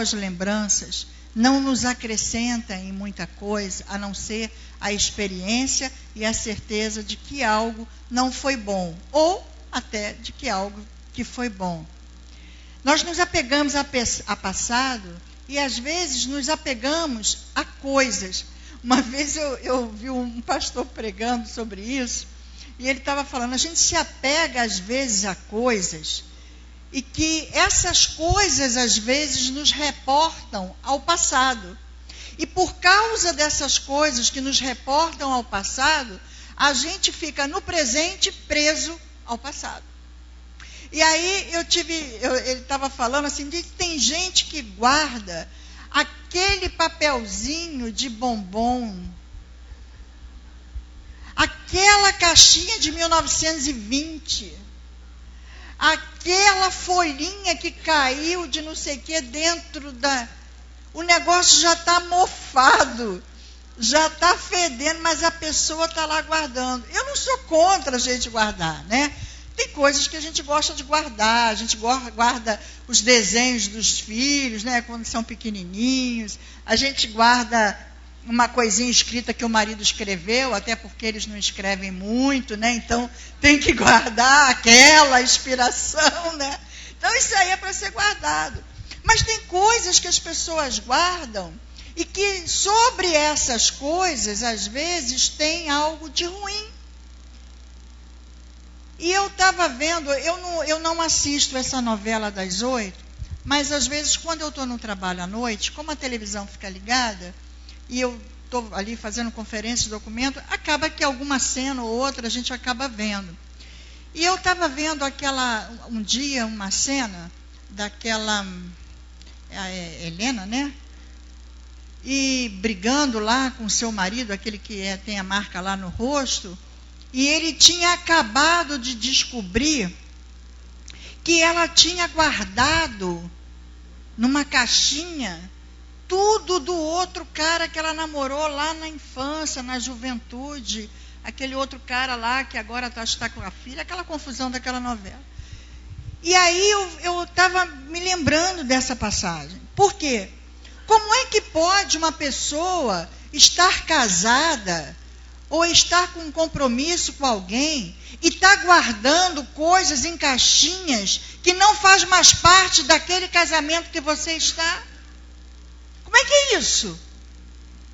boas lembranças não nos acrescenta em muita coisa, a não ser a experiência e a certeza de que algo não foi bom, ou até de que algo que foi bom. Nós nos apegamos a passado e às vezes nos apegamos a coisas. Uma vez eu vi um pastor pregando sobre isso, e ele estava falando, a gente se apega às vezes a coisas, e que essas coisas às vezes nos reportam ao passado. E por causa dessas coisas que nos reportam ao passado, a gente fica no presente preso ao passado. E aí ele estava falando assim, tem gente que guarda aquele papelzinho de bombom, aquela caixinha de 1920, aquela folhinha que caiu de não sei o que dentro da... O negócio já está mofado, já está fedendo, mas a pessoa está lá guardando. Eu não sou contra a gente guardar, né? Tem coisas que a gente gosta de guardar, a gente guarda os desenhos dos filhos, né, quando são pequenininhos, a gente guarda uma coisinha escrita que o marido escreveu, até porque eles não escrevem muito, né, então tem que guardar aquela inspiração, né? Então isso aí é para ser guardado. Mas tem coisas que as pessoas guardam e que sobre essas coisas, às vezes, tem algo de ruim. E eu estava vendo, eu não assisto essa novela das 8, mas às vezes quando eu estou no trabalho à noite, como a televisão fica ligada, e eu estou ali fazendo conferência de documento, acaba que alguma cena ou outra a gente acaba vendo. E eu estava vendo um dia uma cena daquela, Helena, né? E brigando lá com seu marido, aquele que tem a marca lá no rosto, e ele tinha acabado de descobrir que ela tinha guardado numa caixinha tudo do outro cara que ela namorou lá na infância, na juventude, aquele outro cara lá que agora está com a filha, aquela confusão daquela novela. E aí eu estava me lembrando dessa passagem. Por quê? Como é que pode uma pessoa estar casada ou estar com um compromisso com alguém e estar guardando coisas em caixinhas que não faz mais parte daquele casamento que você está? Como é que é isso?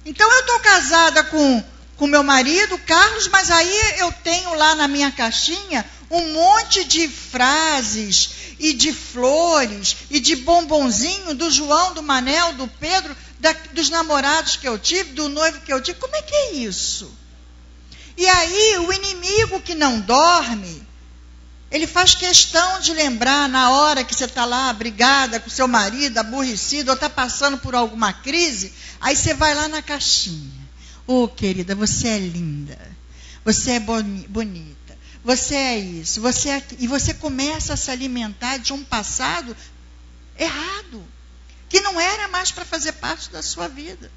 Então eu estou casada com meu marido, Carlos, mas aí eu tenho lá na minha caixinha um monte de frases e de flores e de bombonzinho do João, do Manel, do Pedro, dos namorados que eu tive, do noivo que eu tive. Como é que é isso? E aí o inimigo que não dorme, ele faz questão de lembrar na hora que você está lá brigada com seu marido, aborrecido, ou está passando por alguma crise, aí você vai lá na caixinha. Oh, querida, você é linda, você é bonita, você é isso, você é aquilo. E você começa a se alimentar de um passado errado, que não era mais para fazer parte da sua vida.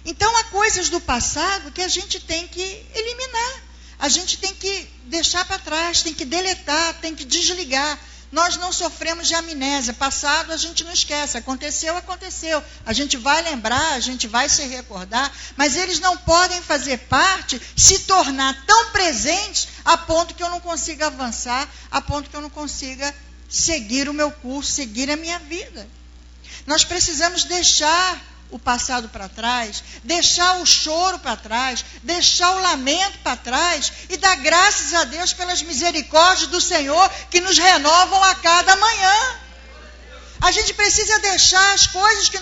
Então, há coisas do passado que a gente tem que eliminar. A gente tem que deixar para trás, tem que deletar, tem que desligar. Nós não sofremos de amnésia. Passado a gente não esquece. Aconteceu, aconteceu. A gente vai lembrar, a gente vai se recordar, mas eles não podem fazer parte, se tornar tão presentes a ponto que eu não consiga avançar, a ponto que eu não consiga seguir o meu curso, seguir a minha vida. Nós precisamos deixar o passado para trás, deixar o choro para trás, deixar o lamento para trás e dar graças a Deus pelas misericórdias do Senhor que nos renovam a cada manhã. A gente precisa deixar as coisas que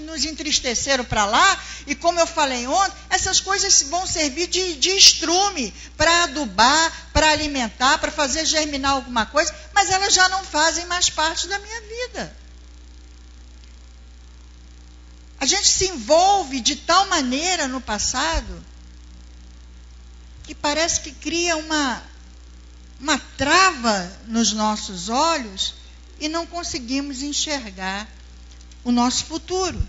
nos entristeceram para lá, e como eu falei ontem, essas coisas vão servir de estrume para adubar, para alimentar, para fazer germinar alguma coisa, mas elas já não fazem mais parte da minha vida. A gente se envolve de tal maneira no passado que parece que cria uma trava nos nossos olhos e não conseguimos enxergar o nosso futuro.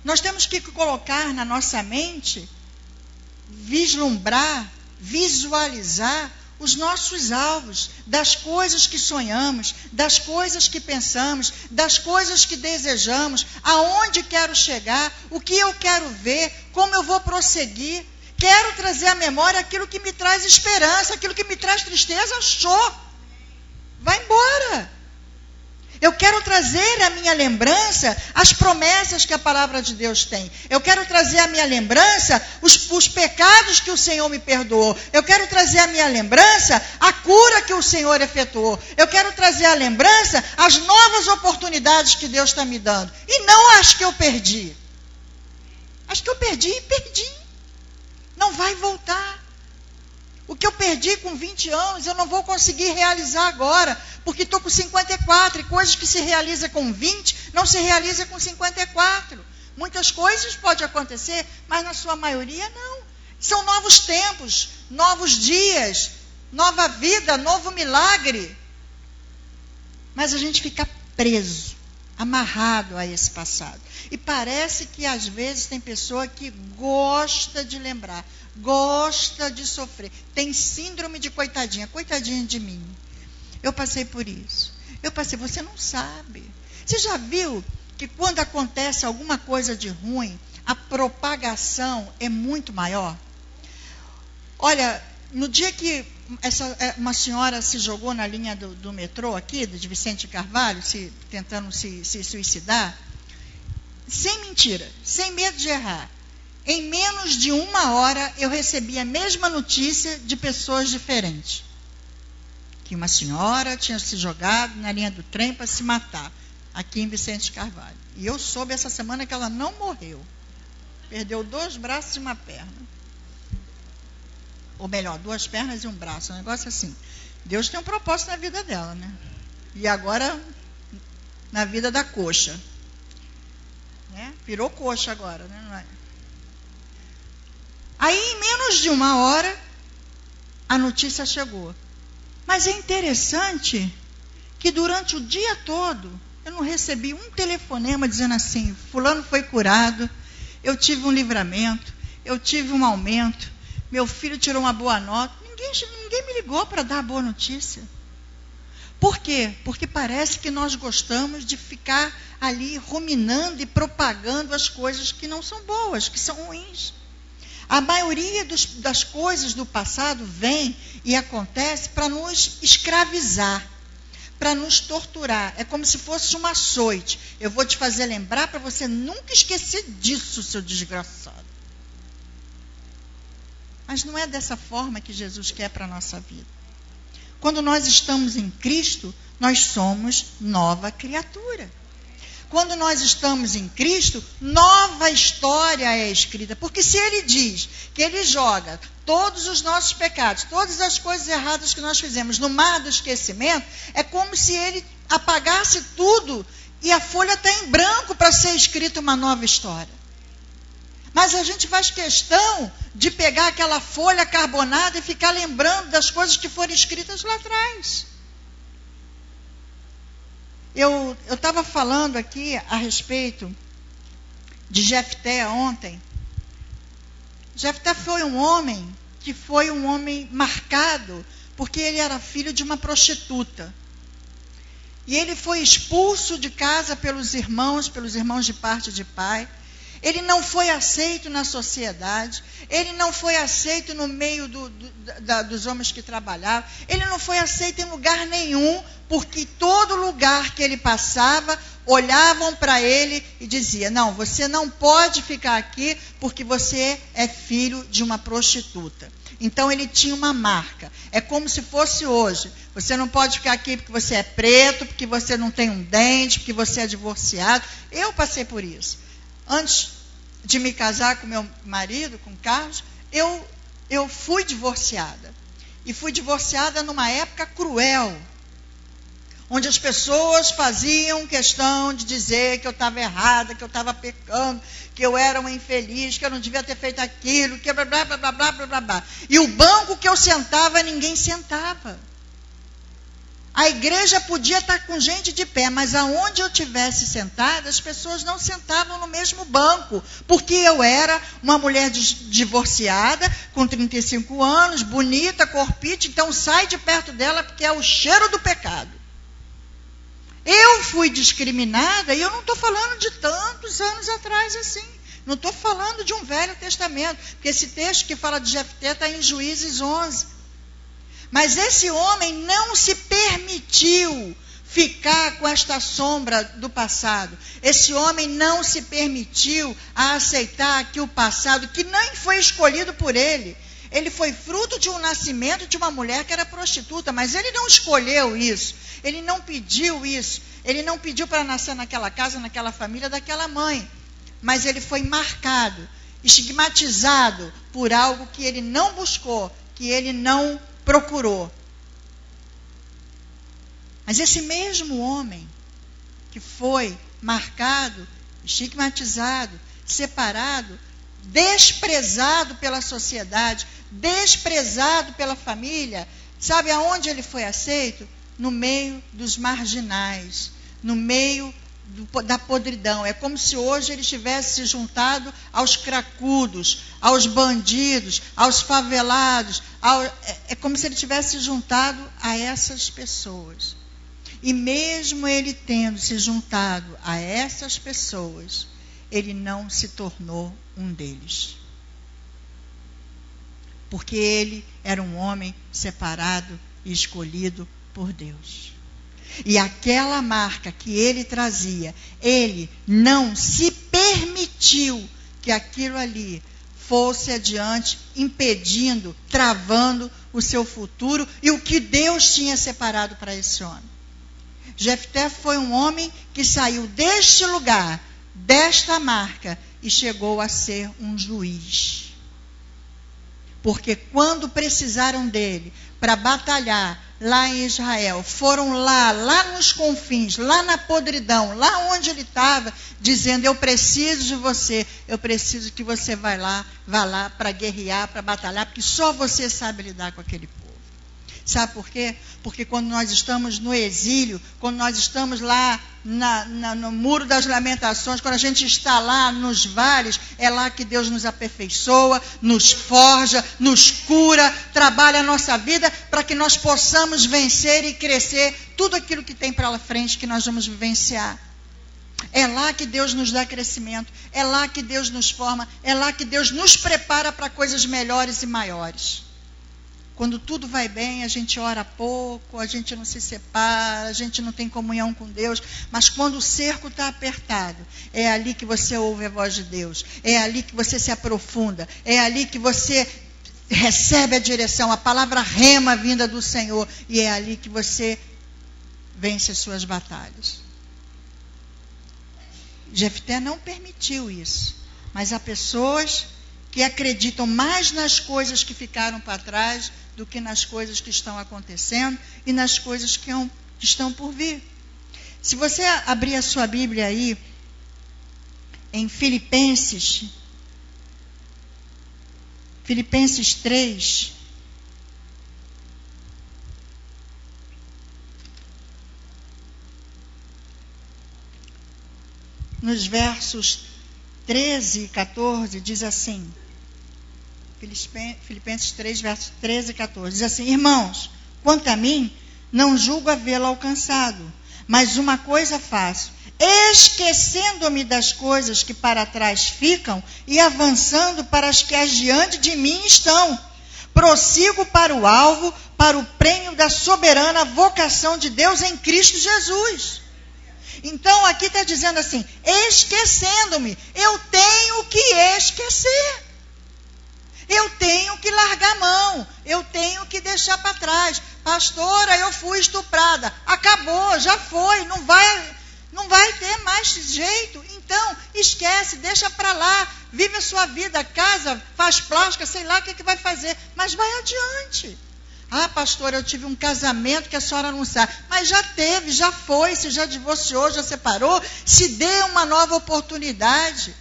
Nós temos que colocar na nossa mente, vislumbrar, visualizar os nossos alvos, das coisas que sonhamos, das coisas que pensamos, das coisas que desejamos, aonde quero chegar, o que eu quero ver, como eu vou prosseguir. Quero trazer à memória aquilo que me traz esperança, aquilo que me traz tristeza, show! Vai embora! Eu quero trazer à minha lembrança as promessas que a palavra de Deus tem. Eu quero trazer à minha lembrança os pecados que o Senhor me perdoou. Eu quero trazer à minha lembrança a cura que o Senhor efetuou. Eu quero trazer à lembrança as novas oportunidades que Deus está me dando. E não as que eu perdi. As que eu perdi. Não vai voltar. O que eu perdi com 20 anos, eu não vou conseguir realizar agora, porque estou com 54, e coisas que se realizam com 20, não se realiza com 54. Muitas coisas podem acontecer, mas na sua maioria não. São novos tempos, novos dias, nova vida, novo milagre. Mas a gente fica preso, amarrado a esse passado. E parece que às vezes tem pessoa que gosta de lembrar, gosta de sofrer, tem síndrome de coitadinha de mim. Eu passei por isso. Você não sabe. Você já viu que quando acontece alguma coisa de ruim, a propagação é muito maior? Olha, no dia que uma senhora se jogou na linha do metrô aqui, de Vicente Carvalho, tentando se suicidar, sem mentira, sem medo de errar, em menos de 1 hora eu recebi a mesma notícia de pessoas diferentes. Que uma senhora tinha se jogado na linha do trem para se matar, aqui em Vicente Carvalho. E eu soube essa semana que ela não morreu. Perdeu 2 braços e 1 perna. Ou melhor, 2 pernas e 1 braço. Um negócio assim. Deus tem um propósito na vida dela, né? E agora, na vida da coxa. Né? Virou coxa agora, né? Não é? Aí, em menos de 1 hora, a notícia chegou. Mas é interessante que durante o dia todo, eu não recebi um telefonema dizendo assim, fulano foi curado, eu tive um livramento, eu tive um aumento, meu filho tirou uma boa nota. Ninguém me ligou para dar a boa notícia. Por quê? Porque parece que nós gostamos de ficar ali ruminando e propagando as coisas que não são boas, que são ruins. A maioria das coisas do passado vem e acontece para nos escravizar, para nos torturar. É como se fosse um açoite. Eu vou te fazer lembrar para você nunca esquecer disso, seu desgraçado. Mas não é dessa forma que Jesus quer para a nossa vida. Quando nós estamos em Cristo, nós somos nova criatura. Quando nós estamos em Cristo, nova história é escrita. Porque se Ele diz que Ele joga todos os nossos pecados, todas as coisas erradas que nós fizemos no mar do esquecimento, é como se Ele apagasse tudo e a folha está em branco para ser escrita uma nova história. Mas a gente faz questão de pegar aquela folha carbonada e ficar lembrando das coisas que foram escritas lá atrás. Eu estava falando aqui a respeito de Jefté ontem. Jefté foi um homem que foi um homem marcado porque ele era filho de uma prostituta. E ele foi expulso de casa pelos irmãos de parte de pai. Ele não foi aceito na sociedade, ele não foi aceito no meio dos homens que trabalhavam, ele não foi aceito em lugar nenhum, porque todo lugar que ele passava, olhavam para ele e diziam, não, você não pode ficar aqui porque você é filho de uma prostituta. Então ele tinha uma marca, é como se fosse hoje, você não pode ficar aqui porque você é preto, porque você não tem um dente, porque você é divorciado. Eu passei por isso. Antes de me casar com meu marido, com Carlos, eu fui divorciada. E fui divorciada numa época cruel, onde as pessoas faziam questão de dizer que eu estava errada, que eu estava pecando, que eu era uma infeliz, que eu não devia ter feito aquilo, que blá, blá, blá, blá, blá, blá, blá. E o banco que eu sentava, ninguém sentava. A igreja podia estar com gente de pé, mas aonde eu estivesse sentada, as pessoas não sentavam no mesmo banco, porque eu era uma mulher divorciada, com 35 anos, bonita, corpite, então sai de perto dela, porque é o cheiro do pecado. Eu fui discriminada, e eu não estou falando de tantos anos atrás assim. Não estou falando de um Velho Testamento, porque esse texto que fala de Jefté está em Juízes 11. Mas esse homem não se permitiu ficar com esta sombra do passado. Esse homem não se permitiu a aceitar que o passado, que nem foi escolhido por ele, ele foi fruto de um nascimento de uma mulher que era prostituta, mas ele não escolheu isso, ele não pediu isso, ele não pediu para nascer naquela casa, naquela família, daquela mãe. Mas ele foi marcado, estigmatizado por algo que ele não buscou, que ele não procurou. Mas esse mesmo homem que foi marcado, estigmatizado, separado, desprezado pela sociedade, desprezado pela família, sabe aonde ele foi aceito? No meio dos marginais, no meio da podridão. É como se hoje ele tivesse se juntado aos cracudos, aos bandidos, aos favelados. É como se ele tivesse se juntado a essas pessoas. E mesmo ele tendo se juntado a essas pessoas, ele não se tornou um deles. Porque ele era um homem separado e escolhido por Deus. E aquela marca que ele trazia, ele não se permitiu que aquilo ali fosse adiante, impedindo, travando o seu futuro e o que Deus tinha separado para esse homem. Jefté foi um homem que saiu deste lugar, desta marca, e chegou a ser um juiz. Porque quando precisaram dele para batalhar lá em Israel, foram lá nos confins, lá na podridão, lá onde ele estava, dizendo: eu preciso de você, eu preciso que você vá lá para guerrear, para batalhar, porque só você sabe lidar com aquele povo. Sabe por quê? Porque quando nós estamos no exílio, quando nós estamos lá no Muro das Lamentações, quando a gente está lá nos vales, é lá que Deus nos aperfeiçoa, nos forja, nos cura, trabalha a nossa vida para que nós possamos vencer e crescer tudo aquilo que tem para frente que nós vamos vivenciar. É lá que Deus nos dá crescimento, é lá que Deus nos forma, é lá que Deus nos prepara para coisas melhores e maiores. Quando tudo vai bem, a gente ora pouco, a gente não se separa, a gente não tem comunhão com Deus. Mas quando o cerco está apertado, é ali que você ouve a voz de Deus. É ali que você se aprofunda. É ali que você recebe a direção, a palavra rema vinda do Senhor. E é ali que você vence as suas batalhas. Jefté não permitiu isso. Mas há pessoas que acreditam mais nas coisas que ficaram para trás do que nas coisas que estão acontecendo e nas coisas que estão por vir. Se você abrir a sua Bíblia aí, em Filipenses 3, nos versos 13 e 14, diz assim, Filipenses 3, versos 13 e 14, diz assim: irmãos, quanto a mim, não julgo havê-lo alcançado, mas uma coisa faço, esquecendo-me das coisas que para trás ficam e avançando para as que adiante de mim estão. Prossigo para o alvo, para o prêmio da soberana vocação de Deus em Cristo Jesus. Então aqui está dizendo assim, esquecendo-me, eu tenho que esquecer. Eu tenho que largar a mão, eu tenho que deixar para trás. Pastora, eu fui estuprada. Acabou, já foi, não vai ter mais jeito. Então, esquece, deixa para lá, vive a sua vida, casa, faz plástica, sei lá o que vai fazer, mas vai adiante. Ah, pastora, eu tive um casamento que a senhora não sabe. Mas já teve, já foi, se já divorciou, já separou, se dê uma nova oportunidade.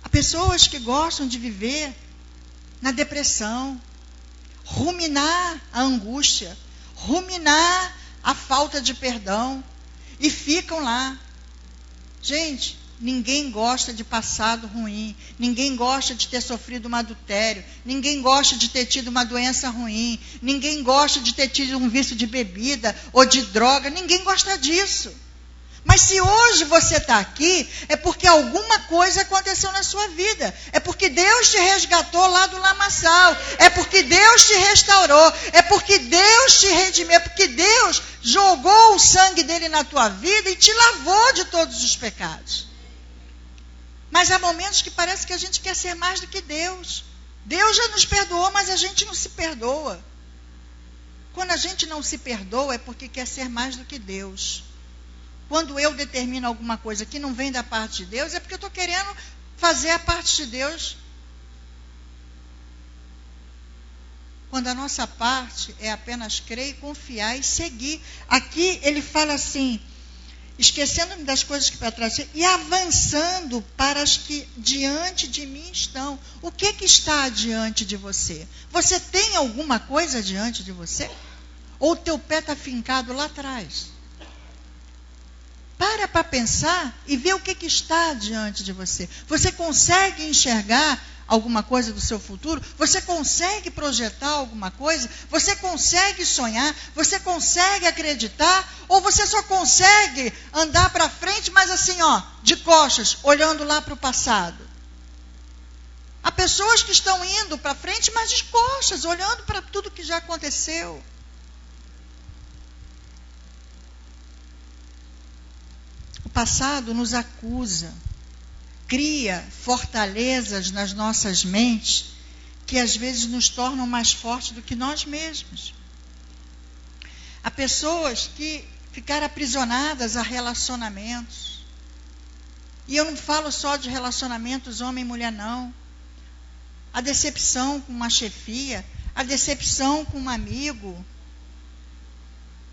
Há pessoas que gostam de viver na depressão, ruminar a angústia, ruminar a falta de perdão, e ficam lá. Gente, ninguém gosta de passado ruim, ninguém gosta de ter sofrido um adultério, ninguém gosta de ter tido uma doença ruim, ninguém gosta de ter tido um vício de bebida ou de droga, ninguém gosta disso. Mas se hoje você está aqui, é porque alguma coisa aconteceu na sua vida. É porque Deus te resgatou lá do lamaçal. É porque Deus te restaurou. É porque Deus te redimiu. É porque Deus jogou o sangue dele na tua vida e te lavou de todos os pecados. Mas há momentos que parece que a gente quer ser mais do que Deus. Deus já nos perdoou, mas a gente não se perdoa. Quando a gente não se perdoa, é porque quer ser mais do que Deus. Quando eu determino alguma coisa que não vem da parte de Deus, é porque eu estou querendo fazer a parte de Deus. Quando a nossa parte é apenas crer e confiar e seguir. Aqui ele fala assim, esquecendo-me das coisas que para trás, e avançando para as que diante de mim estão. O que está diante de você? Você tem alguma coisa diante de você? Ou o teu pé está fincado lá atrás? Para pensar e ver o que está diante de você. Você consegue enxergar alguma coisa do seu futuro? Você consegue projetar alguma coisa? Você consegue sonhar? Você consegue acreditar? Ou você só consegue andar para frente, mas assim, de costas, olhando lá para o passado? Há pessoas que estão indo para frente, mas de costas, olhando para tudo que já aconteceu. O passado nos acusa, cria fortalezas nas nossas mentes que às vezes nos tornam mais fortes do que nós mesmos. Há pessoas que ficaram aprisionadas a relacionamentos. E eu não falo só de relacionamentos homem e mulher, não. A decepção com uma chefia, a decepção com um amigo.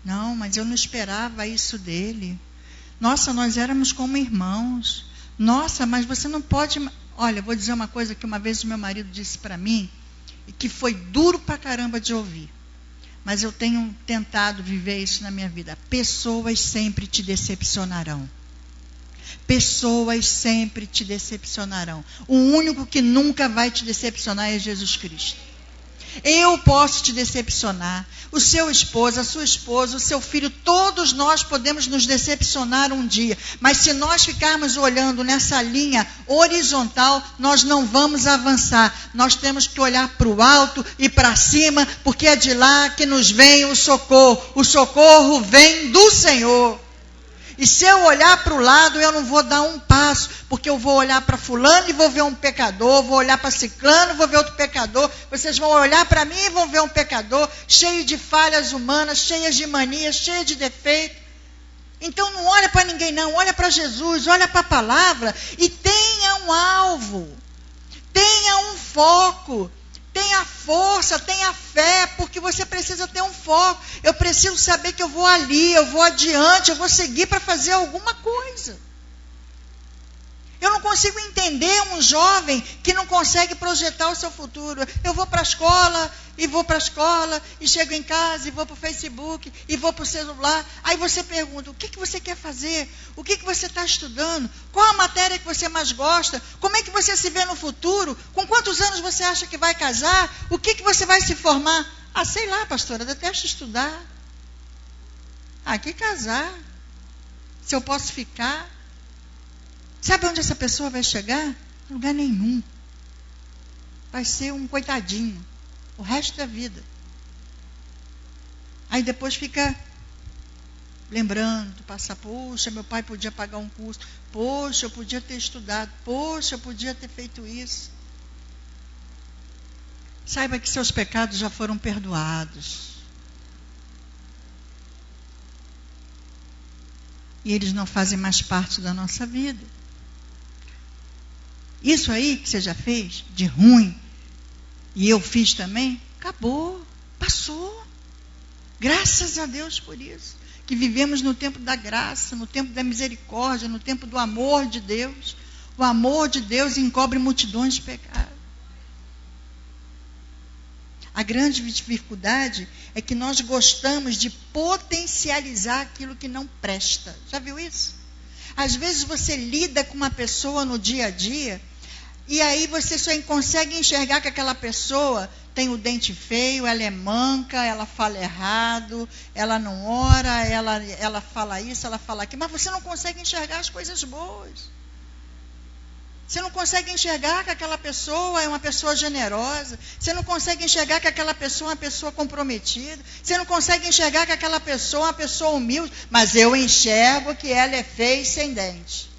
Não, mas eu não esperava isso dele. Nossa, nós éramos como irmãos. Nossa, mas você não pode... Olha, vou dizer uma coisa que uma vez o meu marido disse para mim, e que foi duro pra caramba de ouvir. Mas eu tenho tentado viver isso na minha vida. Pessoas sempre te decepcionarão. Pessoas sempre te decepcionarão. O único que nunca vai te decepcionar é Jesus Cristo. Eu posso te decepcionar, o seu esposo, a sua esposa, o seu filho, todos nós podemos nos decepcionar um dia, mas se nós ficarmos olhando nessa linha horizontal, nós não vamos avançar. Nós temos que olhar para o alto e para cima, porque é de lá que nos vem o socorro vem do Senhor. E se eu olhar para o lado, eu não vou dar um passo, porque eu vou olhar para fulano e vou ver um pecador, vou olhar para ciclano e vou ver outro pecador, vocês vão olhar para mim e vão ver um pecador cheio de falhas humanas, cheias de manias, cheio de defeitos. Então não olha para ninguém não, olha para Jesus, olha para a palavra e tenha um alvo, tenha um foco. Tenha força, tenha fé, porque você precisa ter um foco. Eu preciso saber que eu vou ali, eu vou adiante, eu vou seguir para fazer alguma coisa. Eu não consigo entender um jovem que não consegue projetar o seu futuro. Eu vou para a escola, e chego em casa, e vou para o Facebook, e vou para o celular. Aí você pergunta, o que você quer fazer? O que você está estudando? Qual a matéria que você mais gosta? Como é que você se vê no futuro? Com quantos anos você acha que vai casar? O que você vai se formar? Ah, sei lá, pastora, eu detesto estudar. Ah, que casar? Se eu posso ficar... Sabe onde essa pessoa vai chegar? Em lugar nenhum. Vai ser um coitadinho. O resto da vida. Aí depois fica lembrando, passar, poxa, meu pai podia pagar um curso. Poxa, eu podia ter estudado. Poxa, eu podia ter feito isso. Saiba que seus pecados já foram perdoados. E eles não fazem mais parte da nossa vida. Isso aí que você já fez, de ruim, e eu fiz também, acabou, passou. Graças a Deus por isso. Que vivemos no tempo da graça, no tempo da misericórdia, no tempo do amor de Deus. O amor de Deus encobre multidões de pecados. A grande dificuldade é que nós gostamos de potencializar aquilo que não presta. Já viu isso? Às vezes você lida com uma pessoa no dia a dia e aí você só consegue enxergar que aquela pessoa tem o dente feio, ela é manca, ela fala errado, ela não ora, ela fala isso, ela fala aquilo, mas você não consegue enxergar as coisas boas. Você não consegue enxergar que aquela pessoa é uma pessoa generosa. Você não consegue enxergar que aquela pessoa é uma pessoa comprometida. Você não consegue enxergar que aquela pessoa é uma pessoa humilde. Mas eu enxergo que ela é feia e sem dente.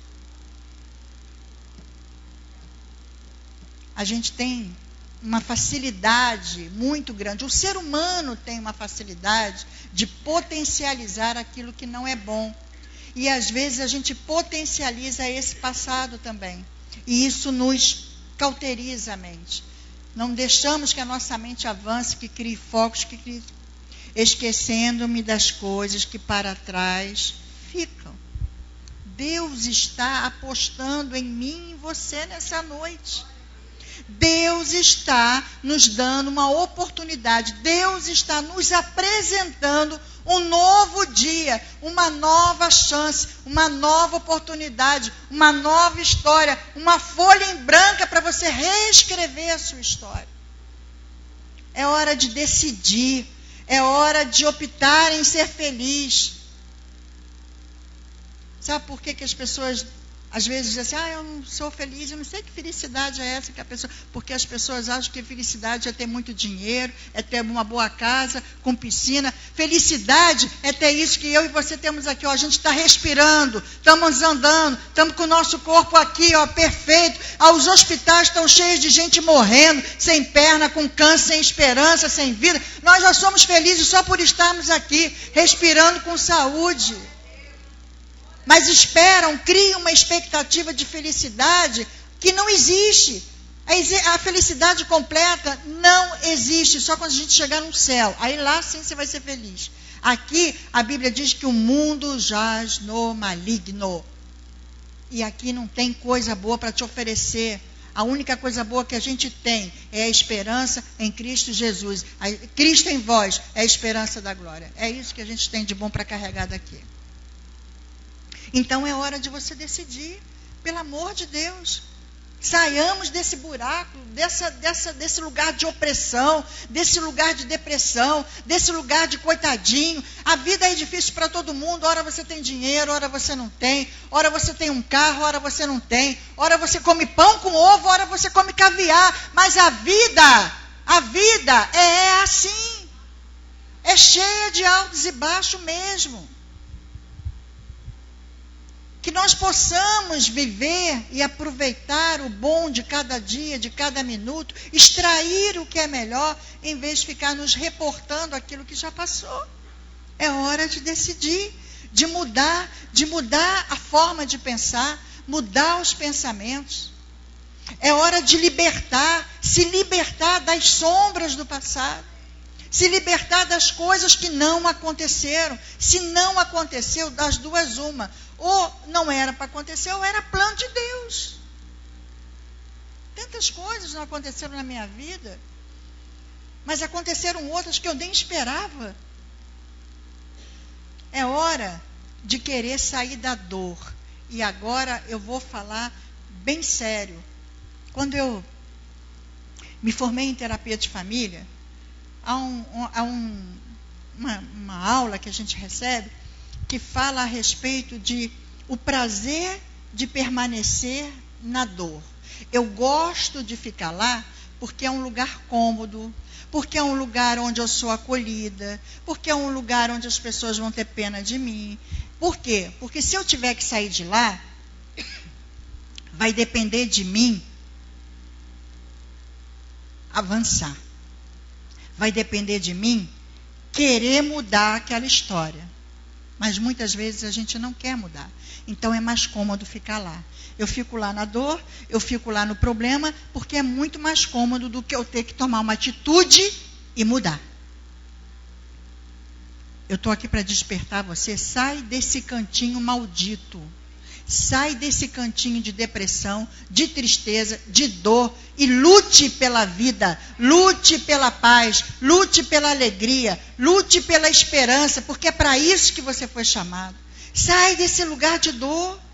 A gente tem uma facilidade muito grande. O ser humano tem uma facilidade de potencializar aquilo que não é bom. E às vezes a gente potencializa esse passado também. E isso nos cauteriza a mente. Não deixamos que a nossa mente avance, que crie focos, que crie... esquecendo-me das coisas que para trás ficam. Deus está apostando em mim e em você nessa noite. Deus está nos dando uma oportunidade. Deus está nos apresentando um novo dia, uma nova chance, uma nova oportunidade, uma nova história, uma folha em branco para você reescrever a sua história. É hora de decidir, é hora de optar em ser feliz. Sabe por que as pessoas às vezes dizem assim, eu não sou feliz, eu não sei que felicidade é essa que a pessoa... Porque as pessoas acham que felicidade é ter muito dinheiro, é ter uma boa casa, com piscina. Felicidade é ter isso que eu e você temos aqui, ó, a gente está respirando, estamos andando, estamos com o nosso corpo aqui, ó, perfeito. Os hospitais estão cheios de gente morrendo, sem perna, com câncer, sem esperança, sem vida. Nós já somos felizes só por estarmos aqui, respirando com saúde. Mas criam uma expectativa de felicidade que não existe. A felicidade completa não existe, só quando a gente chegar no céu. Aí lá sim você vai ser feliz. Aqui a Bíblia diz que o mundo jaz no maligno. E aqui não tem coisa boa para te oferecer. A única coisa boa que a gente tem é a esperança em Cristo Jesus. Cristo em vós é a esperança da glória. É isso que a gente tem de bom para carregar daqui. Então é hora de você decidir, pelo amor de Deus. Saiamos desse buraco, desse lugar de opressão, desse lugar de depressão, desse lugar de coitadinho. A vida é difícil para todo mundo. Ora você tem dinheiro, ora você não tem. Ora você tem um carro, ora você não tem. Ora você come pão com ovo, ora você come caviar. Mas a vida é assim. É cheia de altos e baixos mesmo. Que nós possamos viver e aproveitar o bom de cada dia, de cada minuto, extrair o que é melhor, em vez de ficar nos reportando aquilo que já passou. É hora de decidir, de mudar a forma de pensar, mudar os pensamentos. É hora de se libertar das sombras do passado. Se libertar das coisas que não aconteceram. Se não aconteceu, das duas uma. Ou não era para acontecer, ou era plano de Deus. Tantas coisas não aconteceram na minha vida, mas aconteceram outras que eu nem esperava. É hora de querer sair da dor. E agora eu vou falar bem sério. Quando eu me formei em terapia de família, há uma aula que a gente recebe que fala a respeito de o prazer de permanecer na dor. Eu gosto de ficar lá porque é um lugar cômodo, porque é um lugar onde eu sou acolhida, porque é um lugar onde as pessoas vão ter pena de mim. Por quê? Porque se eu tiver que sair de lá, vai depender de mim avançar. Vai depender de mim querer mudar aquela história. Mas muitas vezes a gente não quer mudar. Então é mais cômodo ficar lá. Eu fico lá na dor, eu fico lá no problema, porque é muito mais cômodo do que eu ter que tomar uma atitude e mudar. Eu estou aqui para despertar você. Sai desse cantinho maldito. Sai desse cantinho de depressão, de tristeza, de dor e lute pela vida, lute pela paz, lute pela alegria, lute pela esperança, porque é para isso que você foi chamado. Sai desse lugar de dor.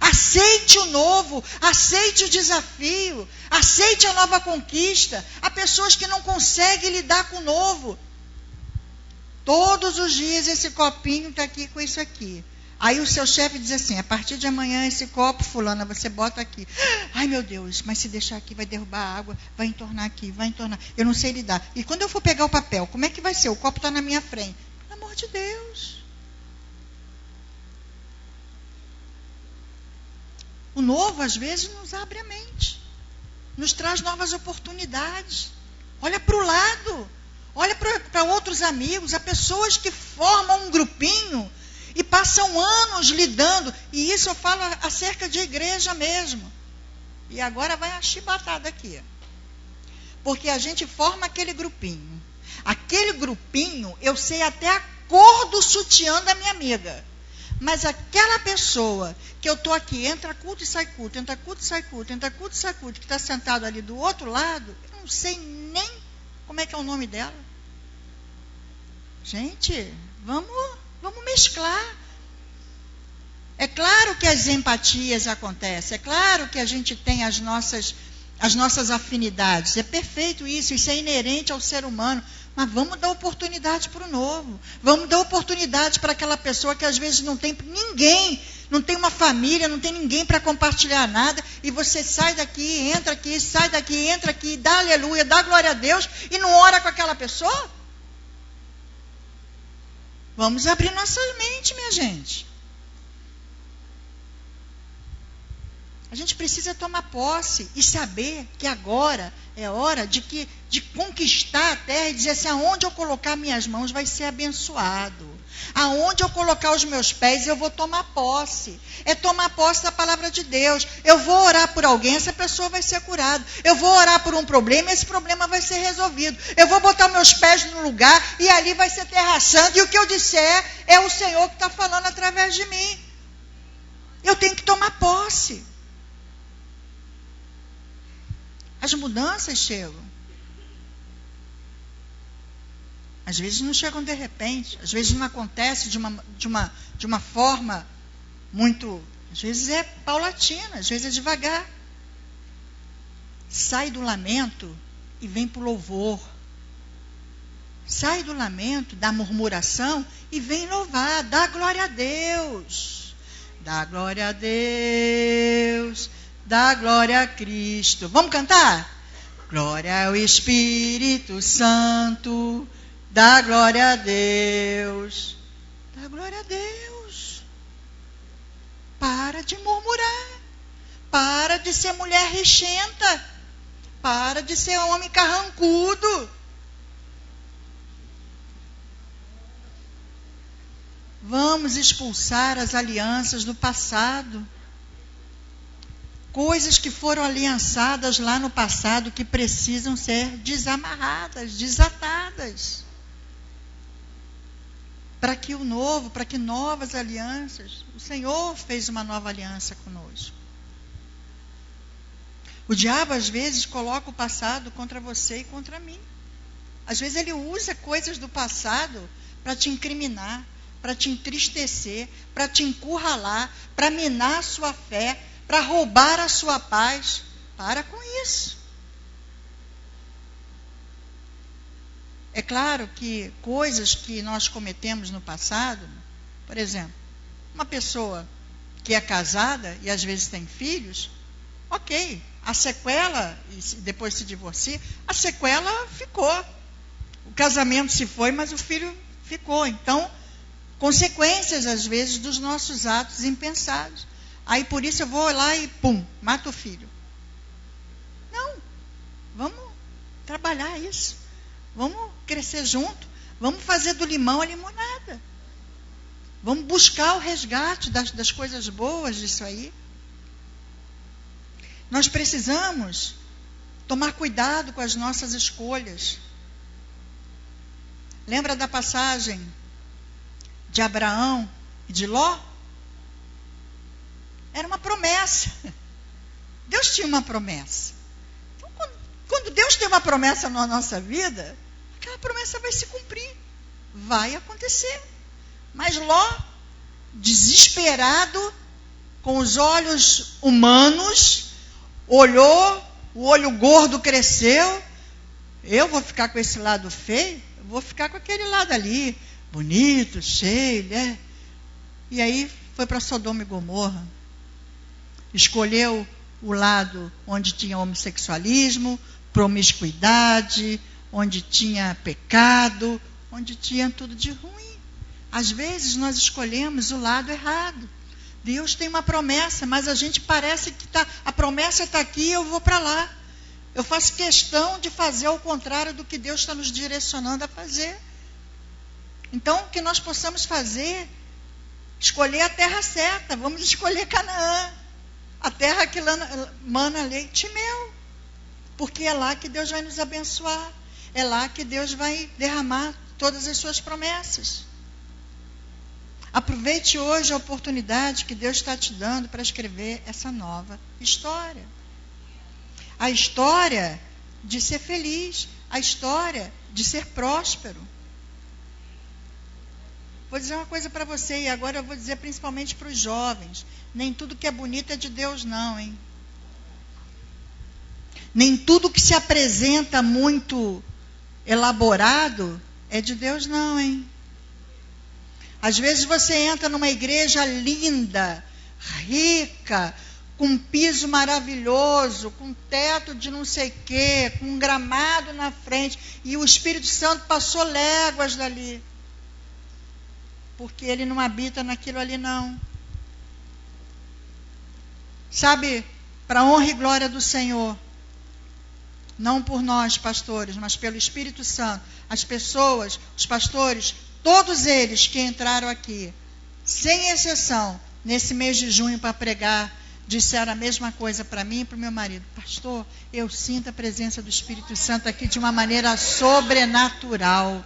Aceite o novo, aceite o desafio, aceite a nova conquista. Há pessoas que não conseguem lidar com o novo. Todos os dias esse copinho está aqui com isso aqui. Aí o seu chefe diz assim, a partir de amanhã esse copo, fulana, você bota aqui. Ai meu Deus, mas se deixar aqui vai derrubar a água, vai entornar aqui, vai entornar. Eu não sei lidar. E quando eu for pegar o papel, como é que vai ser? O copo está na minha frente. Pelo amor de Deus. O novo, às vezes, nos abre a mente. Nos traz novas oportunidades. Olha para o lado. Olha para outros amigos. Há pessoas que formam um grupinho e passam anos lidando. E isso eu falo acerca de igreja mesmo. E agora vai a chibatada aqui. Porque a gente forma aquele grupinho. Aquele grupinho, eu sei até a cor do sutiã da minha amiga. Mas aquela pessoa que eu estou aqui, entra culto e sai culto, entra culto e sai culto, entra culto e sai culto, que está sentado ali do outro lado, eu não sei nem como é que é o nome dela. Gente, vamos mesclar. É claro que as empatias acontecem, é claro que a gente tem as nossas afinidades, é perfeito isso é inerente ao ser humano. Mas vamos dar oportunidade para o novo. Vamos dar oportunidade para aquela pessoa que às vezes não tem ninguém, não tem uma família, não tem ninguém para compartilhar nada. E você sai daqui, entra aqui, sai daqui, entra aqui, dá aleluia, dá glória a Deus e não ora com aquela pessoa? Vamos abrir nossa mente, minha gente. A gente precisa tomar posse e saber que agora é hora de conquistar a terra e dizer assim, aonde eu colocar minhas mãos vai ser abençoado. Aonde eu colocar os meus pés eu vou tomar posse. É tomar posse da palavra de Deus. Eu vou orar por alguém, essa pessoa vai ser curada. Eu vou orar por um problema, esse problema vai ser resolvido. Eu vou botar meus pés no lugar e ali vai ser terra santa. E o que eu disser é o Senhor que está falando através de mim. Eu tenho que tomar posse. As mudanças chegam. Às vezes não chegam de repente. Às vezes não acontece de uma forma muito... Às vezes é paulatina, às vezes é devagar. Sai do lamento e vem para o louvor. Sai do lamento, da murmuração e vem louvar. Dá glória a Deus. Dá glória a Deus. Dá glória a Cristo. Vamos cantar? Glória ao Espírito Santo. Dá glória a Deus. Dá glória a Deus. Para de murmurar. Para de ser mulher rixenta. Para de ser homem carrancudo. Vamos expulsar as alianças do passado. Coisas que foram aliançadas lá no passado que precisam ser desamarradas, desatadas. Para que o novo, para que novas alianças. O Senhor fez uma nova aliança conosco. O diabo às vezes coloca o passado contra você e contra mim. Às vezes ele usa coisas do passado para te incriminar, para te entristecer, para te encurralar, para minar a sua fé, para roubar a sua paz. Para com isso. É claro que coisas que nós cometemos no passado, por exemplo, uma pessoa que é casada e às vezes tem filhos, ok, a sequela, e depois se divorcia, a sequela ficou. O casamento se foi, mas o filho ficou. Então, consequências às vezes dos nossos atos impensados. Aí por isso eu vou lá e pum, mato o filho. Não, vamos trabalhar isso. Vamos crescer junto. Vamos fazer do limão a limonada. Vamos buscar o resgate das coisas boas disso aí. Nós precisamos tomar cuidado com as nossas escolhas. Lembra da passagem de Abraão e de Ló? Era uma promessa. Deus tinha uma promessa. Então, quando Deus tem uma promessa na nossa vida, aquela promessa vai se cumprir. Vai acontecer. Mas Ló, desesperado, com os olhos humanos, olhou, o olho gordo cresceu. Eu vou ficar com esse lado feio? Eu vou ficar com aquele lado ali, bonito, cheio, né? E aí foi para Sodoma e Gomorra. Escolheu o lado onde tinha homossexualismo, promiscuidade, onde tinha pecado, onde tinha tudo de ruim. Às vezes nós escolhemos o lado errado. Deus tem uma promessa, mas a gente parece que a promessa está aqui e eu vou para lá. Eu faço questão de fazer ao contrário do que Deus está nos direcionando a fazer. Então, que nós possamos fazer, escolher a terra certa. Vamos escolher Canaã, a terra que mana leite e mel, porque é lá que Deus vai nos abençoar, é lá que Deus vai derramar todas as suas promessas. Aproveite hoje a oportunidade que Deus está te dando para escrever essa nova história. A história de ser feliz, a história de ser próspero. Vou dizer uma coisa para você, e agora eu vou dizer principalmente para os jovens. Nem tudo que é bonito é de Deus não, hein? Nem tudo que se apresenta muito elaborado é de Deus não, hein? Às vezes você entra numa igreja linda, rica, com um piso maravilhoso, com um teto de não sei o quê, com um gramado na frente, e o Espírito Santo passou léguas dali. Porque ele não habita naquilo ali não. Sabe, para a honra e glória do Senhor, não por nós, pastores, mas pelo Espírito Santo, as pessoas, os pastores, todos eles que entraram aqui, sem exceção, nesse mês de junho para pregar, disseram a mesma coisa para mim e para o meu marido. Pastor, eu sinto a presença do Espírito Santo aqui de uma maneira sobrenatural,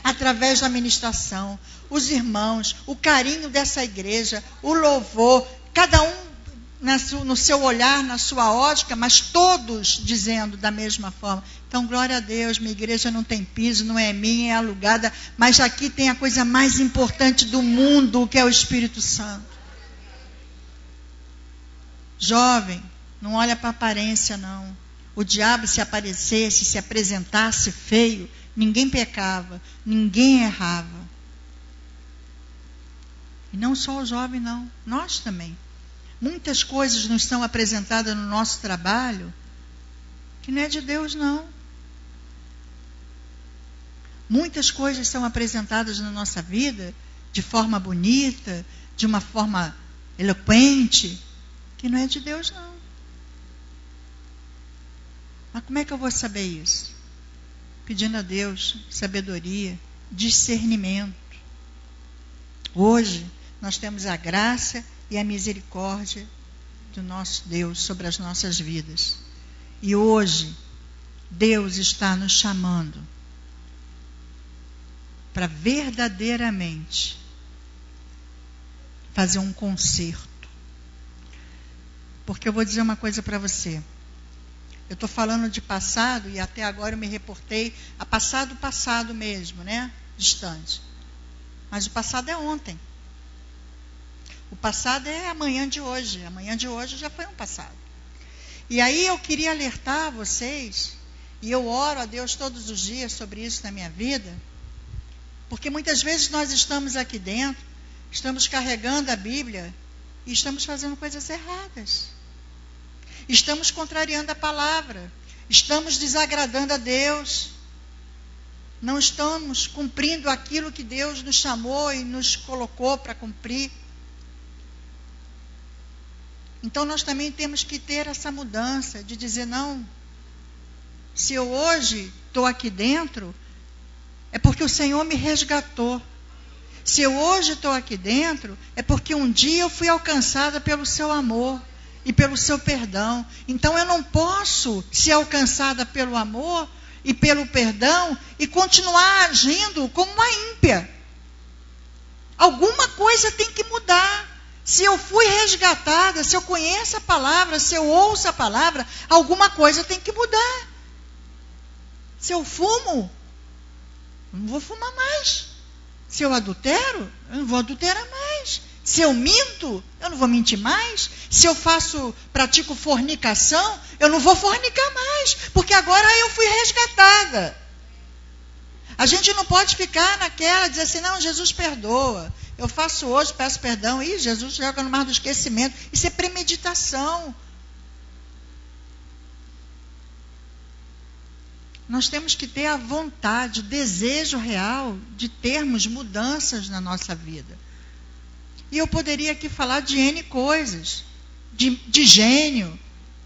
através da ministração, os irmãos, o carinho dessa igreja, o louvor, cada um no seu olhar, na sua ótica, mas todos dizendo da mesma forma. Então, glória a Deus, minha igreja não tem piso, não é minha, é alugada, mas aqui tem a coisa mais importante do mundo, que é o Espírito Santo. Jovem, não olha para a aparência, não. O diabo, se aparecesse, se apresentasse feio, ninguém pecava, ninguém errava. E não só o jovem, não. Nós também. Muitas coisas nos são apresentadas no nosso trabalho que não é de Deus, não. Muitas coisas são apresentadas na nossa vida de forma bonita, de uma forma eloquente, que não é de Deus, não. Mas como é que eu vou saber isso? Pedindo a Deus sabedoria, discernimento. Hoje, nós temos a graça e a misericórdia do nosso Deus sobre as nossas vidas. E hoje, Deus está nos chamando para verdadeiramente fazer um concerto. Porque eu vou dizer uma coisa para você. Eu estou falando de passado e até agora eu me reportei a passado mesmo, né? Distante. Mas o passado é ontem. O passado é amanhã de hoje. Amanhã de hoje já foi um passado. E aí eu queria alertar vocês, e eu oro a Deus todos os dias sobre isso na minha vida, porque muitas vezes nós estamos aqui dentro, estamos carregando a Bíblia e estamos fazendo coisas erradas. Estamos contrariando a palavra, estamos desagradando a Deus, não estamos cumprindo aquilo que Deus nos chamou e nos colocou para cumprir. Então nós também temos que ter essa mudança de dizer, não, se eu hoje estou aqui dentro, é porque o Senhor me resgatou. Se eu hoje estou aqui dentro, é porque um dia eu fui alcançada pelo seu amor e pelo seu perdão. Então eu não posso ser alcançada pelo amor e pelo perdão e continuar agindo como uma ímpia. Alguma coisa tem que mudar. Se eu fui resgatada, se eu conheço a palavra, se eu ouço a palavra, alguma coisa tem que mudar. Se eu fumo, eu não vou fumar mais. Se eu adultero, eu não vou adulterar mais. Se eu minto, eu não vou mentir mais. Se eu pratico fornicação, eu não vou fornicar mais, porque agora eu fui resgatada. A gente não pode ficar naquela, dizer assim, não, Jesus perdoa. Eu faço hoje, peço perdão, e Jesus joga no mar do esquecimento. Isso é premeditação. Nós temos que ter a vontade, o desejo real de termos mudanças na nossa vida. E eu poderia aqui falar de N coisas, de gênio,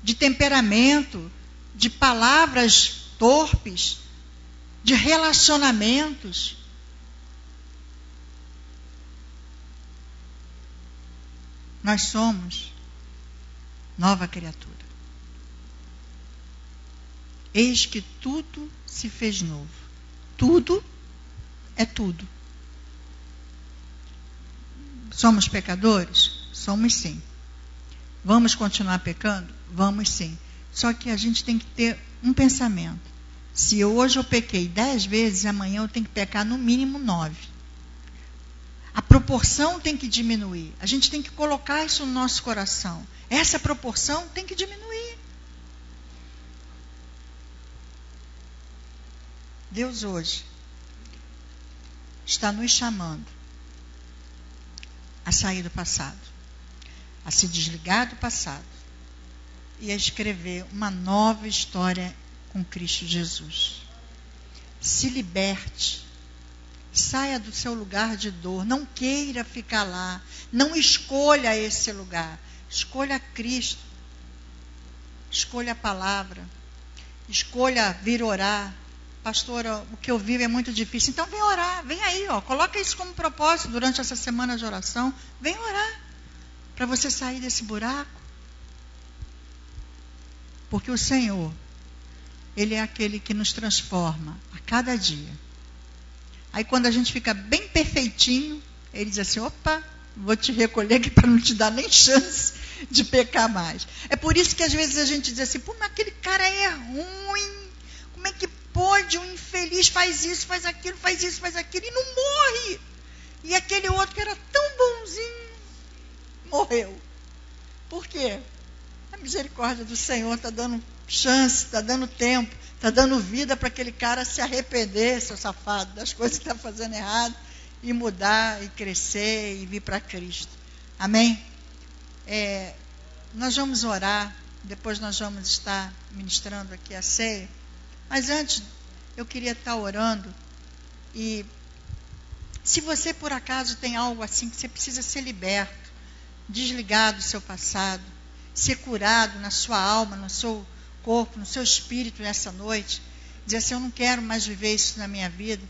de temperamento, de palavras torpes, de relacionamentos. Nós somos nova criatura. Eis que tudo se fez novo. Tudo é tudo. Somos pecadores? Somos sim. Vamos continuar pecando? Vamos sim. Só que a gente tem que ter um pensamento. Se hoje eu pequei 10 vezes, amanhã eu tenho que pecar no mínimo 9. A proporção tem que diminuir. A gente tem que colocar isso no nosso coração. Essa proporção tem que diminuir. Deus hoje está nos chamando a sair do passado, a se desligar do passado e a escrever uma nova história com Cristo Jesus. Se liberte, saia do seu lugar de dor, não queira ficar lá, não escolha esse lugar, escolha Cristo, escolha a palavra, escolha vir orar. Pastora, o que eu vivo é muito difícil. Então vem orar, vem aí, coloca isso como propósito durante essa semana de oração. Vem orar, para você sair desse buraco. Porque o Senhor, Ele é aquele que nos transforma a cada dia. Aí quando a gente fica bem perfeitinho, Ele diz assim, opa, vou te recolher aqui para não te dar nem chance de pecar mais. É por isso que às vezes a gente diz assim, pô, mas aquele cara é ruim, como é que pode, um infeliz faz isso, faz aquilo, faz isso, faz aquilo e não morre. E aquele outro que era tão bonzinho, morreu. Por quê? A misericórdia do Senhor está dando chance, está dando tempo, está dando vida para aquele cara se arrepender, seu safado, das coisas que está fazendo errado, e mudar, e crescer, e vir para Cristo. Amém? Nós vamos orar, depois nós vamos estar ministrando aqui a ceia. Mas antes, eu queria estar orando. E se você, por acaso, tem algo assim que você precisa ser liberto, desligar do seu passado, ser curado na sua alma, no seu corpo, no seu espírito nessa noite, dizer assim, eu não quero mais viver isso na minha vida,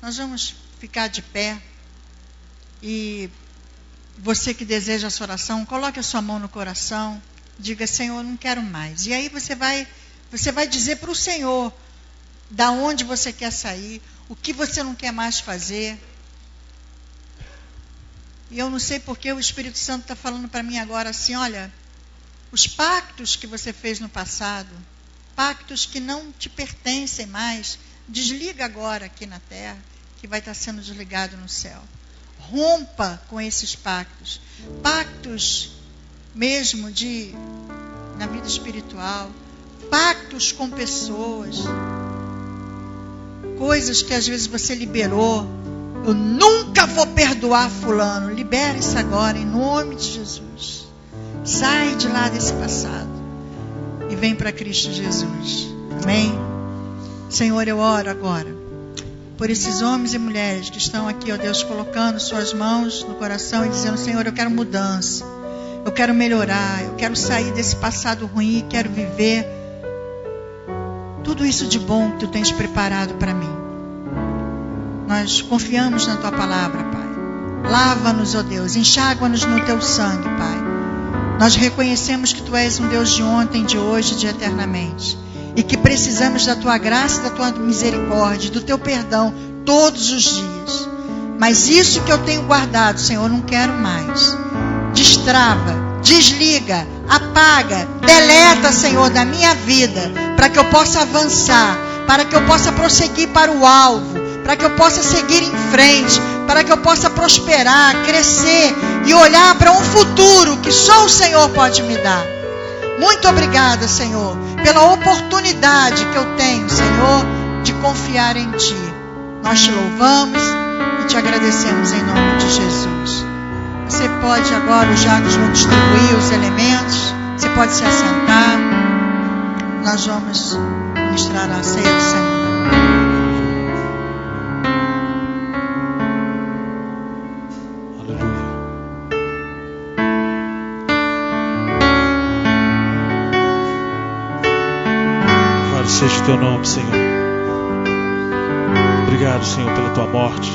nós vamos ficar de pé. E você que deseja essa oração, coloque a sua mão no coração, diga, Senhor, eu não quero mais. E aí você vai dizer para o Senhor da onde você quer sair, o que você não quer mais fazer. E eu não sei porque o Espírito Santo está falando para mim agora assim, olha, os pactos que você fez no passado, pactos que não te pertencem mais, desliga agora aqui na terra, que vai estar sendo desligado no céu. Rompa com esses pactos. Pactos mesmo na vida espiritual, pactos com pessoas, coisas que às vezes você liberou. Eu nunca vou perdoar fulano. Libera isso agora em nome de Jesus. Sai de lá desse passado e vem para Cristo Jesus. Amém? Senhor, eu oro agora por esses homens e mulheres que estão aqui, ó Deus, colocando suas mãos no coração e dizendo, Senhor, eu quero mudança, eu quero melhorar, eu quero sair desse passado ruim e quero viver tudo isso de bom que Tu tens preparado para mim. Nós confiamos na Tua palavra, Pai. Lava-nos, ó Deus, enxágua-nos no Teu sangue, Pai. Nós reconhecemos que Tu és um Deus de ontem, de hoje e de eternamente. E que precisamos da Tua graça, da Tua misericórdia, do Teu perdão todos os dias. Mas isso que eu tenho guardado, Senhor, eu não quero mais. destrava, desliga, apaga, deleta, Senhor, da minha vida, para que eu possa avançar, para que eu possa prosseguir para o alvo, para que eu possa seguir em frente, para que eu possa prosperar, crescer e olhar para um futuro que só o Senhor pode me dar. Muito obrigada, Senhor, pela oportunidade que eu tenho, Senhor, de confiar em Ti. Nós Te louvamos e Te agradecemos em nome de Jesus. Você pode agora, os diáconos vão distribuir os elementos, você pode se assentar. Nós vamos ministrar a ceia do Senhor. Seja o Teu nome, Senhor. Obrigado, Senhor, pela Tua morte,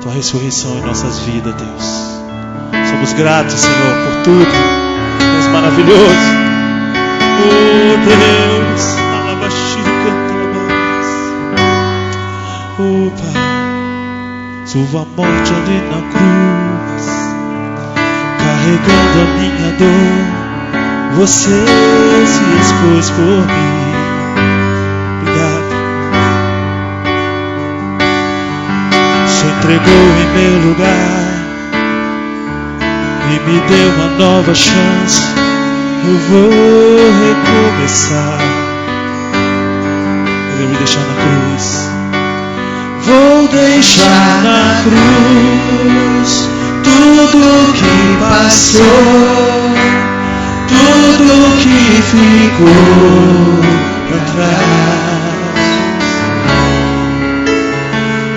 Tua ressurreição em nossas vidas, Deus. Somos gratos, Senhor, por tudo. Tu és maravilhoso. Oh, Deus. Oh, Pai. Sua morte ali na cruz, carregando a minha dor, Você se expôs por mim. Obrigado. Se entregou em meu lugar e me deu uma nova chance. Eu vou recomeçar. Eu vou me deixar na cruz. Vou deixar na cruz tudo que passou, tudo que ficou pra trás.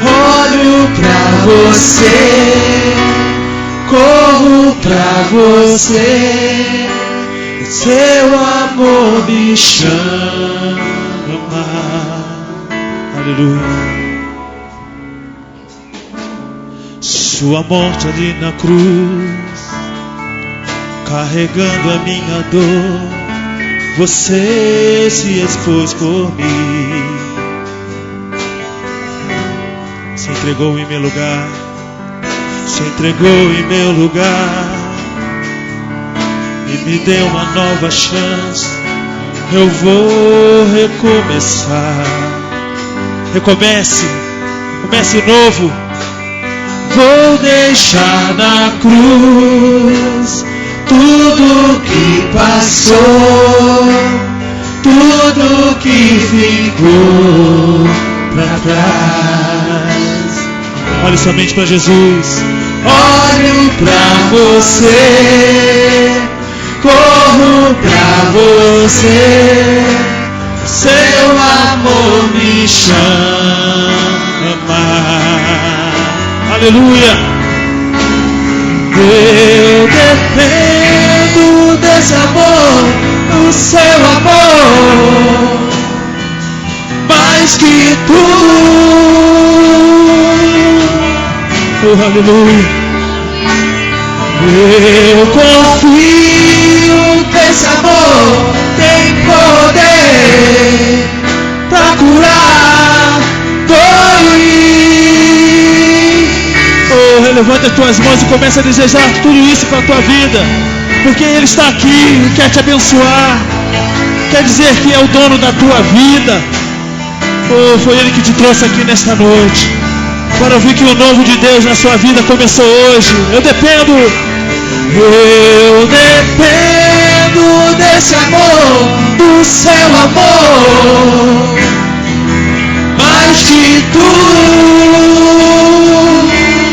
Olho pra você, corro pra você, seu amor me chama. Aleluia. Sua morte ali na cruz, carregando a minha dor, Você se expôs por mim. Se entregou em meu lugar, se entregou em meu lugar e me deu uma nova chance. Eu vou recomeçar. Recomece, comece novo. Vou deixar na cruz tudo que passou, tudo que ficou pra trás. Olhe somente para Jesus. Olho pra você, corro pra você, seu amor me chama. Aleluia. Eu dependo desse amor, do seu amor, mais que tudo. Oh, aleluia. Eu confio que esse amor tem poder pra curar dores. Oh, levanta as tuas mãos e começa a desejar tudo isso para a tua vida, porque Ele está aqui e quer te abençoar, quer dizer que é o dono da tua vida. Oh, foi Ele que te trouxe aqui nesta noite para ouvir que o novo de Deus na sua vida começou hoje. Eu dependo desse amor, do seu amor, mais que tudo.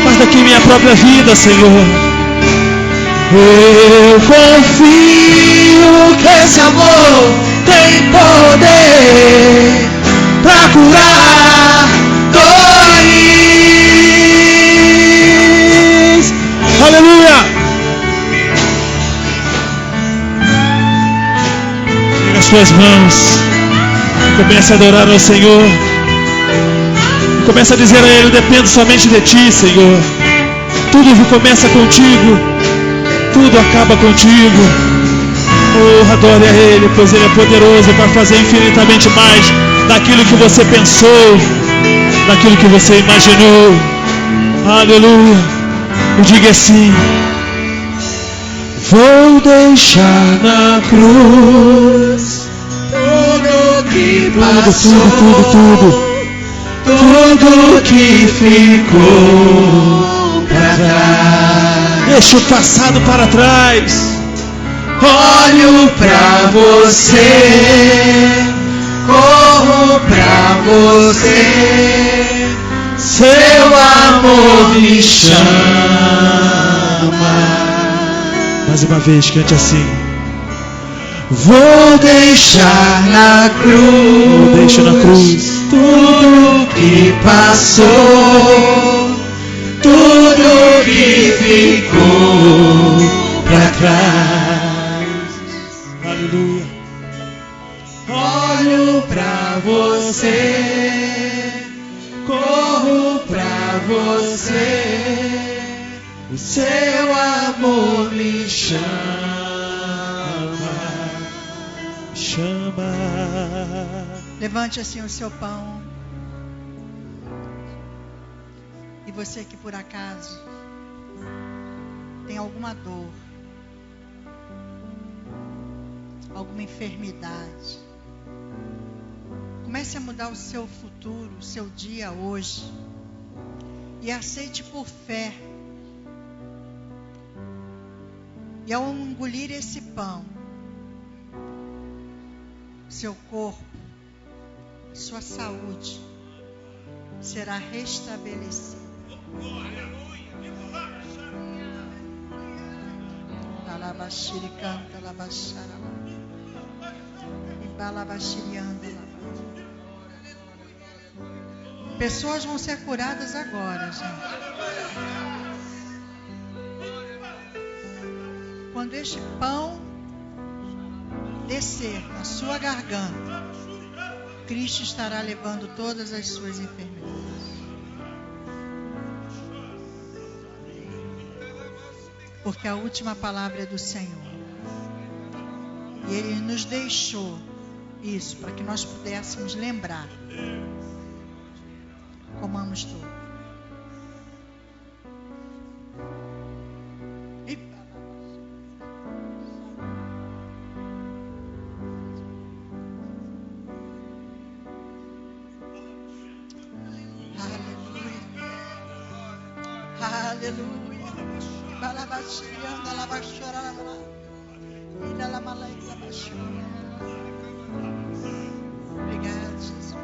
Mas daqui minha própria vida, Senhor. Eu confio que esse amor tem poder pra curar dores. Aleluia. Pega as suas mãos e comece a adorar ao Senhor. Começa a dizer a Ele: eu dependo somente de Ti, Senhor. Tudo começa contigo, tudo acaba contigo. Oh, adore a Ele, pois Ele é poderoso para fazer infinitamente mais daquilo que você pensou, daquilo que você imaginou. Aleluia. E diga assim: Vou deixar na cruz tudo que passou, tudo que ficou pra trás. Deixa o passado para trás. Olho pra você, corro pra você, seu amor me chama. Mais uma vez, cante assim. Vou deixar na cruz, tudo que passou, tudo que ficou pra trás. Aleluia. Olho pra você, corro pra você, o seu amor me chama. Levante assim o seu pão. E você que por acaso tem alguma dor, alguma enfermidade, comece a mudar o seu futuro, o seu dia hoje, e aceite por fé. E ao engolir esse pão, seu corpo, sua saúde será restabelecida. Alabashiri canta, alabashara, e balabashirianda. Pessoas vão ser curadas agora, gente. Quando este pão descer na sua garganta, Cristo estará levando todas as suas enfermidades. Porque a última palavra é do Senhor. E Ele nos deixou isso para que nós pudéssemos lembrar. Comamos tudo. Aleluia. Balabashirianda, labashora, ila la malaika labashora. Obrigado, Jesus.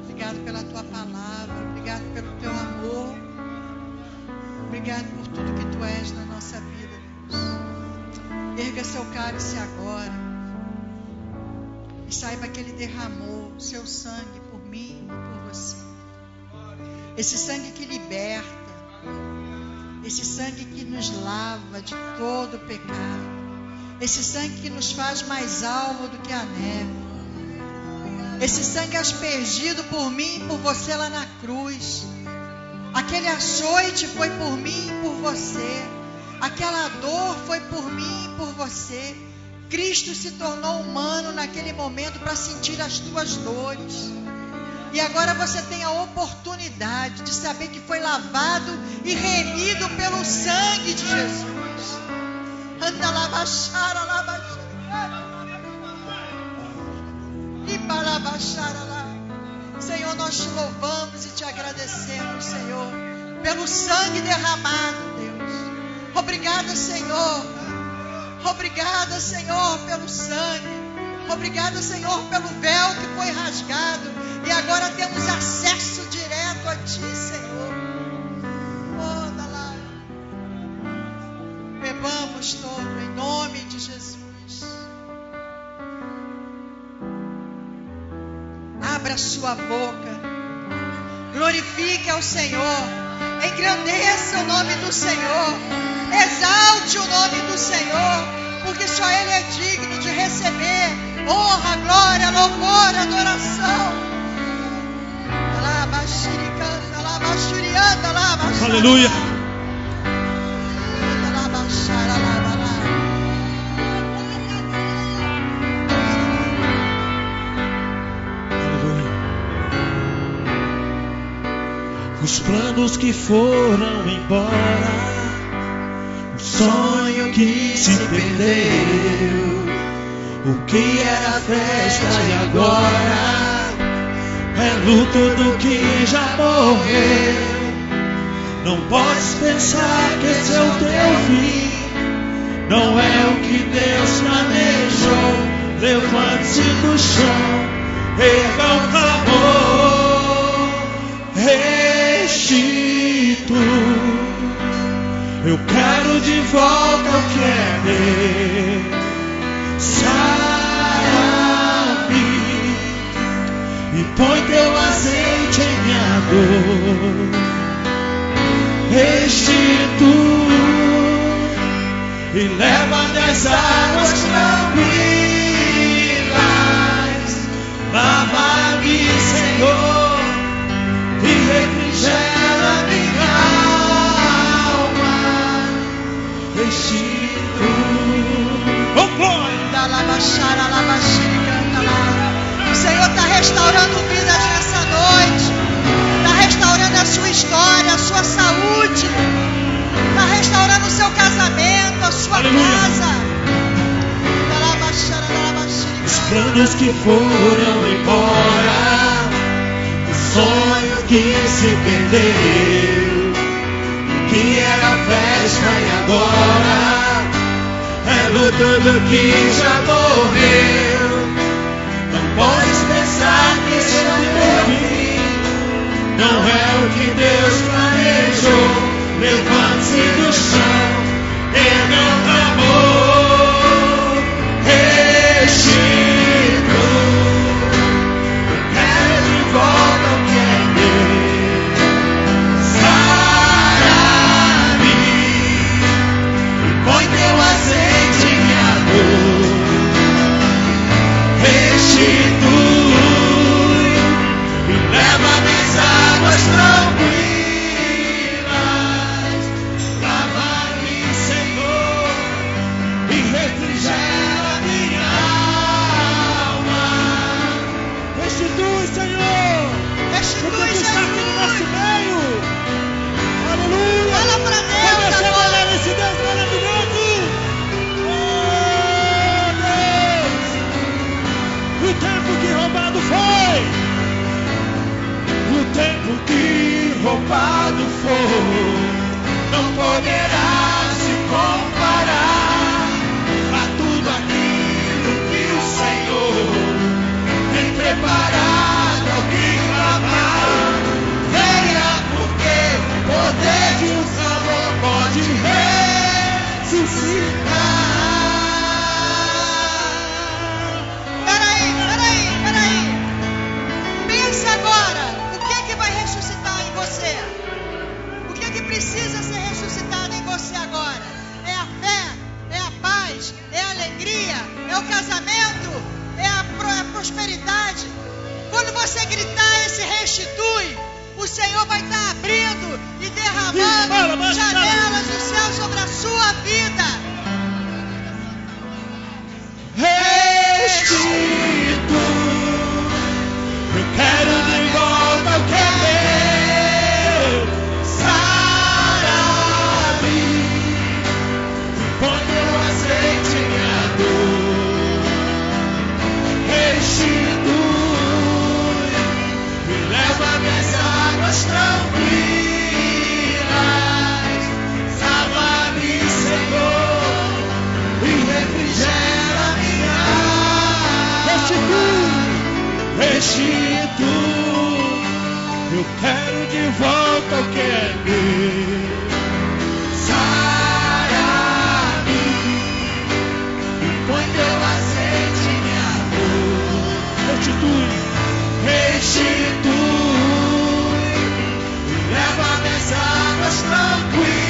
Obrigado pela tua palavra, obrigado pelo teu amor. Obrigado por tudo que tu és na nossa vida, Deus. Erga seu cálice agora e saiba que Ele derramou o seu sangue por mim e por você. Esse sangue que liberta, esse sangue que nos lava de todo pecado, esse sangue que nos faz mais alvo do que a neve, esse sangue aspergido por mim e por você lá na cruz. Aquele açoite foi por mim e por você, aquela dor foi por mim e por você. Cristo se tornou humano naquele momento para sentir as tuas dores. E agora você tem a oportunidade de saber que foi lavado e remido pelo sangue de Jesus. Anda lá, baixara lá, e para baixar lá. Senhor, nós te louvamos e te agradecemos, Senhor, pelo sangue derramado, Deus. Obrigada, Senhor. Obrigada, Senhor, pelo sangue. Obrigada, Senhor, pelo véu que foi rasgado. E agora temos acesso direto a Ti, Senhor. Oh, lá. Bebamos todo em nome de Jesus. Abra sua boca. Glorifique ao Senhor. Engrandeça o nome do Senhor. Exalte o nome do Senhor. Porque só Ele é digno de receber honra, glória, louvor, adoração. Aleluia. Os planos que foram embora, sonho que se perdeu. O que era festa e agora é luto do que já morreu. Não podes pensar que esse é o teu fim. Não é o que Deus planejou. Levante-se do chão, erga o clamor, restitui. Eu quero de volta o que é meu. Sara-me e põe teu azeite em minha dor. Restitui e leva das águas tranquilas. Lava-me, Senhor, e refrigera minha alma. Oh, glória! O Senhor está restaurando vidas nessa noite. Está restaurando a sua história, a sua saúde. Está restaurando o seu casamento, a sua casa. Os planos que foram embora, o sonho que se perdeu, que era festa e agora é luto do que já morreu. Não podes pensar que esse é o teu fim. Não é o que Deus planejou. Levante-se do chão, erga o clamor, restitui. Eu quero de volta o que é meu. Sara-me e põe teu azeite em minha dor. Restitui e leva-me às águas tranquilas. Roubado foi, não poderá se comparar a tudo aquilo que o Senhor tem preparado ao que clamar. Venha, porque o poder de um sabor pode ressuscitar. Peraí. Pensa agora. O que é que precisa ser ressuscitado em você agora? É a fé? É a paz? É a alegria? É o casamento? É a prosperidade? Quando você gritar esse restitui, o Senhor vai estar abrindo e derramando janelas do céu sobre a sua vida. Restitui. Eu quero de volta o que é meu. Sara-me e põe teu azeite em minha dor. Restitui e leva-me às águas tranquilas. Salva-me, Senhor, e refrigera minha alma. Restitui. Eu quero de volta o que é meu. Sara-me e põe teu azeite em minha dor. Restitui. E leva-me às águas tranquilas.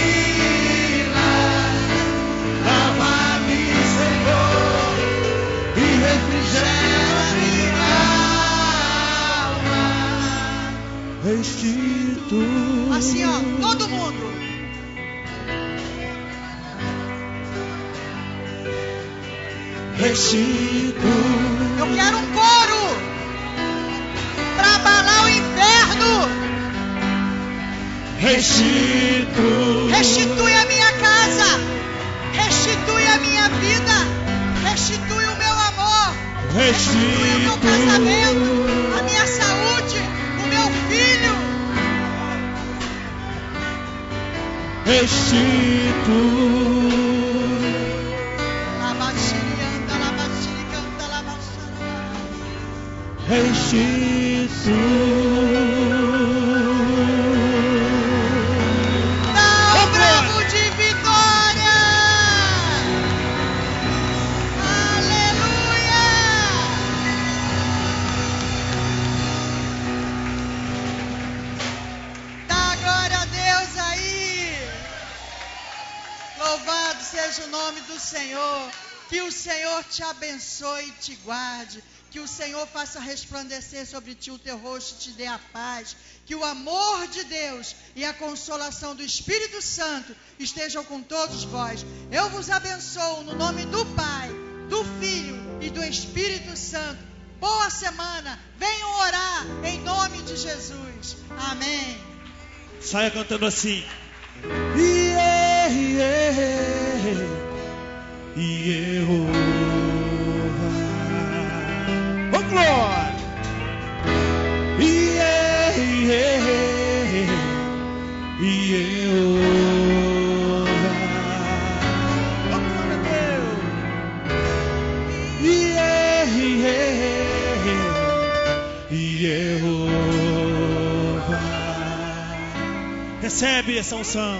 Lava-me, Senhor, e refrigera minha alma. Restitui. Assim, ó, todo mundo. Restitui. Eu quero um coro para abalar o inferno. Restitui a minha casa. Restitui a minha vida. Restitui o meu amor. Restitui o meu casamento. A minha saúde. O meu filho. Dá um bravo de vitória. Aleluia. Dá glória a Deus aí. Louvado seja o nome do Senhor. Que o Senhor te abençoe e te guarde. Que o Senhor faça resplandecer sobre ti o teu rosto e te dê a paz. Que o amor de Deus e a consolação do Espírito Santo estejam com todos vós. Eu vos abençoo no nome do Pai, do Filho e do Espírito Santo. Boa semana. Venham orar em nome de Jesus. Amém. Saia cantando assim. Oh, glória! Oh, glória a Deus! Recebe essa unção.